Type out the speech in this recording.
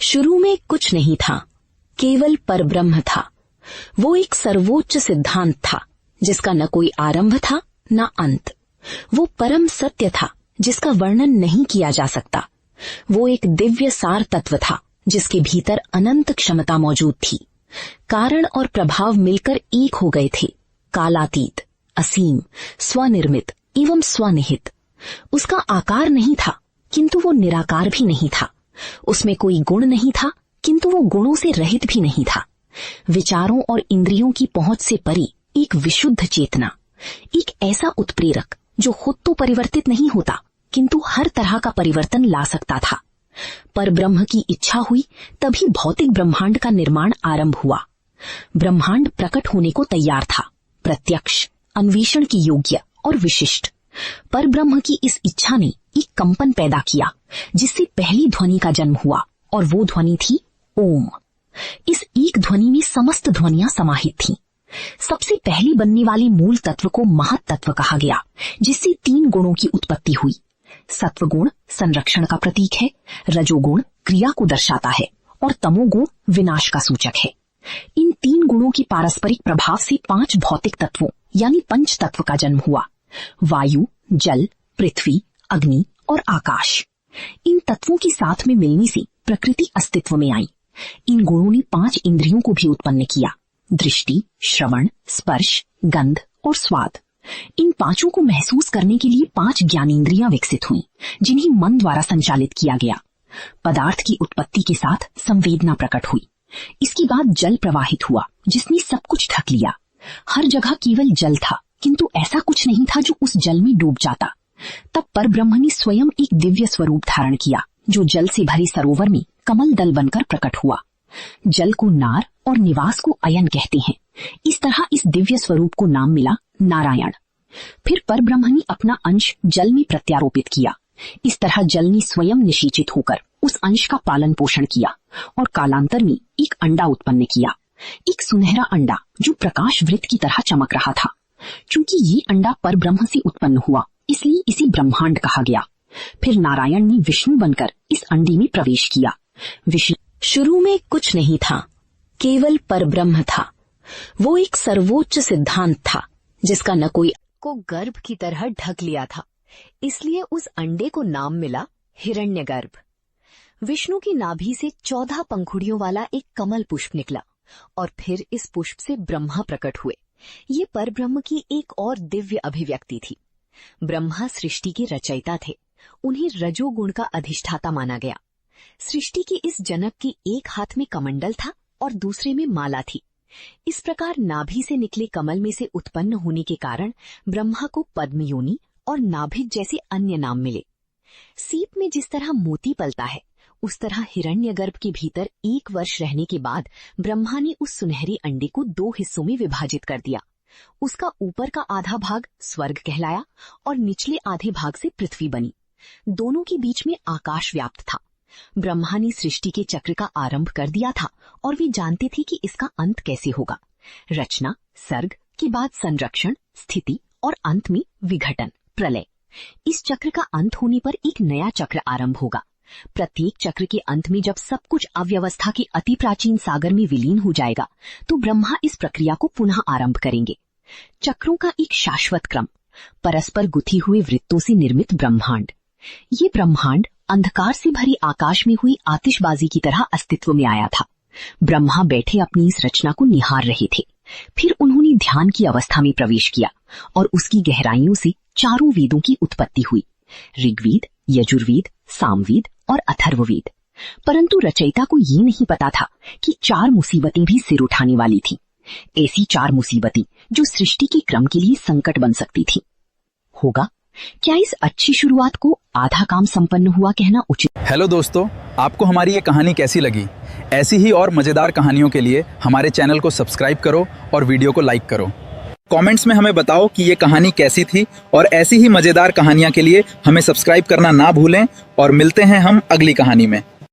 शुरू में कुछ नहीं था, केवल परब्रह्म था। वो एक सर्वोच्च सिद्धांत था जिसका न कोई आरंभ था न अंत। वो परम सत्य था जिसका वर्णन नहीं किया जा सकता। वो एक दिव्य सार तत्व था जिसके भीतर अनंत क्षमता मौजूद थी। कारण और प्रभाव मिलकर एक हो गए थे, कालातीत, असीम, स्वनिर्मित एवं स्वनिहित। उसका आकार नहीं था किंतु वो निराकार भी नहीं था। उसमें कोई गुण नहीं था किंतु वो गुणों से रहित भी नहीं था। विचारों और इंद्रियों की पहुंच से परे एक विशुद्ध चेतना, एक ऐसा उत्प्रेरक जो खुद तो परिवर्तित नहीं होता किंतु हर तरह का परिवर्तन ला सकता था। पर ब्रह्म की इच्छा हुई तभी भौतिक ब्रह्मांड का निर्माण आरंभ हुआ। ब्रह्मांड प्रकट होने को तैयार था, प्रत्यक्ष, अन्वेषण की योग्य और विशिष्ट। पर ब्रह्म की इस इच्छा ने एक कंपन पैदा किया जिससे पहली ध्वनि का जन्म हुआ, और वो ध्वनि थी ओम। इस एक ध्वनि में समस्त ध्वनियां समाहित थीं। सबसे पहली बनने वाले मूल तत्व को महत तत्व कहा गया, जिससे 3 गुणों की उत्पत्ति हुई। सत्वगुण संरक्षण का प्रतीक है, रजोगुण क्रिया को दर्शाता है और तमोगुण विनाश का सूचक है। इन 3 गुणों के पारस्परिक प्रभाव से 5 भौतिक तत्वों यानी पंच तत्व का जन्म हुआ। वायु, जल, पृथ्वी, अग्नि और आकाश। इन तत्वों के साथ में मिलने से प्रकृति अस्तित्व में आई। इन गुणों ने 5 इंद्रियों को भी उत्पन्न किया, दृष्टि, श्रवण, स्पर्श, गंध और स्वाद। इन 5 को महसूस करने के लिए 5 ज्ञानेंद्रियां विकसित हुई, जिन्हें मन द्वारा संचालित किया गया। पदार्थ की उत्पत्ति के साथ संवेदना प्रकट हुई। इसके बाद जल प्रवाहित हुआ जिसने सब कुछ ढक लिया। हर जगह केवल जल था किंतु ऐसा कुछ नहीं था जो उस जल में डूब जाता। तब परब्रह्म ने स्वयं एक दिव्य स्वरूप धारण किया जो जल से भरे सरोवर में कमल दल बनकर प्रकट हुआ। जल को नार और निवास को अयन कहते हैं। इस तरह इस दिव्य स्वरूप को नाम मिला नारायण। फिर परब्रह्म ने अपना अंश जल में प्रत्यारोपित किया। इस तरह जल ने स्वयं निषेचित होकर उस अंश का पालन पोषण किया और कालांतर में एक अंडा उत्पन्न किया, एक सुनहरा अंडा जो प्रकाश वृत्त की तरह चमक रहा था। चूंकि ये अंडा परब्रह्म से उत्पन्न हुआ इसलिए इसे ब्रह्मांड कहा गया। फिर नारायण ने विष्णु बनकर इस अंडे में प्रवेश किया। शुरू में कुछ नहीं था, केवल परब्रह्म था। वो एक सर्वोच्च सिद्धांत था जिसका न कोई को गर्भ की तरह ढक लिया था, इसलिए उस अंडे को नाम मिला हिरण्यगर्भ। विष्णु की नाभि से 14 पंखुड़ियों वाला एक कमल पुष्प निकला और फिर इस पुष्प से ब्रह्मा प्रकट हुए। ये परब्रह्म की एक और दिव्य अभिव्यक्ति थी। ब्रह्मा सृष्टि के रचयिता थे। उन्हें रजोगुण का अधिष्ठाता माना गया। सृष्टि के इस जनक के एक हाथ में कमंडल था और दूसरे में माला थी। इस प्रकार नाभि से निकले कमल में से उत्पन्न होने के कारण ब्रह्मा को पद्मयोनि और नाभिक जैसे अन्य नाम मिले। सीप में जिस तरह मोती पलता है उस तरह हिरण्यगर्भ के भीतर 1 वर्ष रहने के बाद ब्रह्मा ने उस सुनहरी अंडे को 2 हिस्सों में विभाजित कर दिया। उसका ऊपर का आधा भाग स्वर्ग कहलाया और निचले आधे भाग से पृथ्वी बनी। दोनों के बीच में आकाश व्याप्त था। ब्रह्मा ने सृष्टि के चक्र का आरंभ कर दिया था और वे जानते थे कि इसका अंत कैसे होगा। रचना, सर्ग के बाद संरक्षण, स्थिति और अंत में विघटन, प्रलय। इस चक्र का अंत होने पर एक नया चक्र आरंभ होगा। प्रत्येक चक्र के अंत में जब सब कुछ अव्यवस्था के अति प्राचीन सागर में विलीन हो जाएगा तो ब्रह्मा इस प्रक्रिया को पुनः आरंभ करेंगे। चक्रों का एक शाश्वत क्रम, परस्पर गुथी हुए वृत्तों से निर्मित ब्रह्मांड। ये ब्रह्मांड अंधकार से भरी आकाश में हुई आतिशबाजी की तरह अस्तित्व में आया था। ब्रह्मा बैठे अपनी इस रचना को निहार रहे थे। फिर उन्होंने ध्यान की अवस्था में प्रवेश किया और उसकी गहराइयों से 4 वेदों की उत्पत्ति हुई, ऋग्वेद, यजुर्वेद, सामवेद और अथर्ववेद। परंतु रचयिता को ये नहीं पता था कि 4 मुसीबतें भी सिर उठाने वाली थी। ऐसी 4 मुसीबतें जो सृष्टि के क्रम के लिए संकट बन सकती थी। होगा क्या इस अच्छी शुरुआत को आधा काम संपन्न हुआ कहना उचित? हेलो दोस्तों, आपको हमारी ये कहानी कैसी लगी? ऐसी ही और मजेदार कहानियों के लिए हमारे चैनल को सब्सक्राइब करो और वीडियो को लाइक करो। कमेंट्स में हमें बताओ कि ये कहानी कैसी थी और ऐसी ही मजेदार कहानियां के लिए हमें सब्सक्राइब करना ना भूलें और मिलते हैं हम अगली कहानी में।